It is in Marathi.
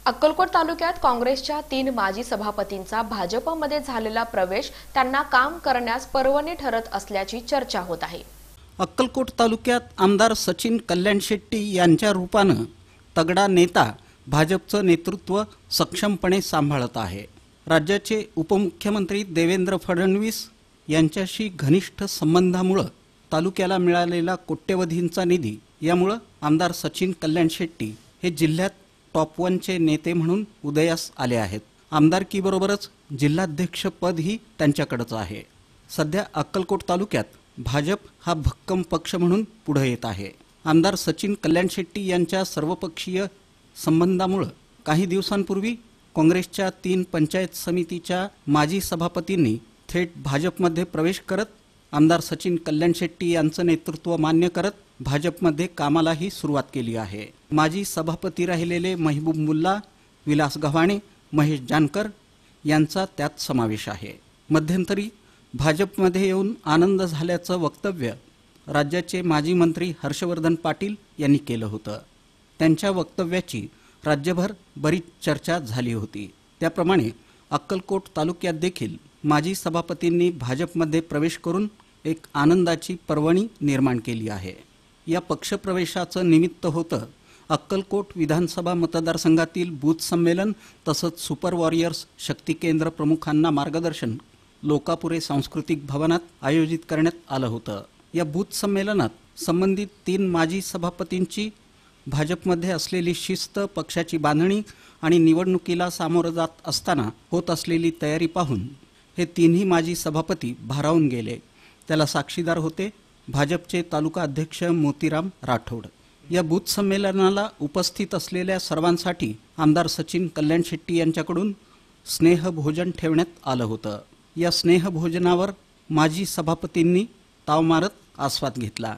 अक्कलकोट तालुक्यात काँग्रेसच्या 3 माजी सभापतींचा भाजपमध्ये झालेला प्रवेश त्यांना काम करण्यास पर्वणी ठरत असल्याची चर्चा होत आहे। अक्कलकोट तालुक्यात आमदार सचिन कल्याण शेट्टी यांच्या रूपाने तगडा नेता भाजपचं नेतृत्व सक्षमपणे सांभाळत आहे। राज्याचे उपमुख्यमंत्री देवेंद्र फडणवीस यांच्याशी घनिष्ठ संबंधामुळे तालुक्याला मिळालेला कोट्यवधींचा निधी यामुळे आमदार सचिन कल्याण शेट्टी हे जिल्ह्यात टॉप 1 चे नेते म्हणून उदयास आले आहेत। आमदारकीबरोबरच जिल्हाध्यक्ष पद ही त्यांच्याकडेच आहे। सध्या अक्कलकोट तालुक्यात भाजप हा भक्कम पक्ष म्हणून पुढे येत आहे। आमदार सचिन कल्याण शेट्टी यांच्या सर्वपक्षीय संबंधामुळे काही दिवसांपूर्वी काँग्रेसच्या 3 पंचायत समितीच्या माजी सभापतींनी थेट भाजपमध्ये प्रवेश करत आमदार सचिन कल्याण शेट्टी यांचं नेतृत्व मान्य करत भाजपमध्ये कामालाही सुरुवात केली आहे। माजी सभापती राहिलेले महबूब मुल्ला, विलास गव्हाणे, महेश जानकर यांचा त्यात समावेश आहे। मध्यंतरी भाजपमध्ये येऊन आनंद झाल्याचं वक्तव्य राज्याचे माजी मंत्री हर्षवर्धन पाटील यांनी केलं होतं। त्यांच्या वक्तव्याची राज्यभर बरीच चर्चा झाली होती। त्याप्रमाणे अक्कलकोट तालुक्यात देखील माजी सभापतींनी भाजपमध्ये प्रवेश करून एक आनंदाची पर्वणी निर्माण केली आहे। या पक्षप्रवेशाचं निमित्त होतं अक्कलकोट विधानसभा मतदारसंघातील बूथ संमेलन तसंच सुपर वॉरियर्स शक्ती केंद्र प्रमुखांना मार्गदर्शन लोकापुरे सांस्कृतिक भवनात आयोजित करण्यात आलं होतं। या बूथ संमेलनात संबंधित 3 माजी सभापतींची भाजपमध्ये असलेली शिस्त, पक्षाची बांधणी आणि निवडणुकीला सामोरं जात असताना होत असलेली तयारी पाहून हे 3ही माजी सभापती भारावून गेले। त्याला साक्षीदार होते भाजपचे तालुका अध्यक्ष मोतीराम राठोड। या बूथ संमेलनाला उपस्थित असलेल्या सर्वांसाठी आमदार सचिन कल्याण शेट्टी यांच्याकडून स्नेहभोजन ठेवण्यात आलं होतं। या स्नेहभोजनावर माजी सभापतींनी ताव मारत आस्वाद घेतला।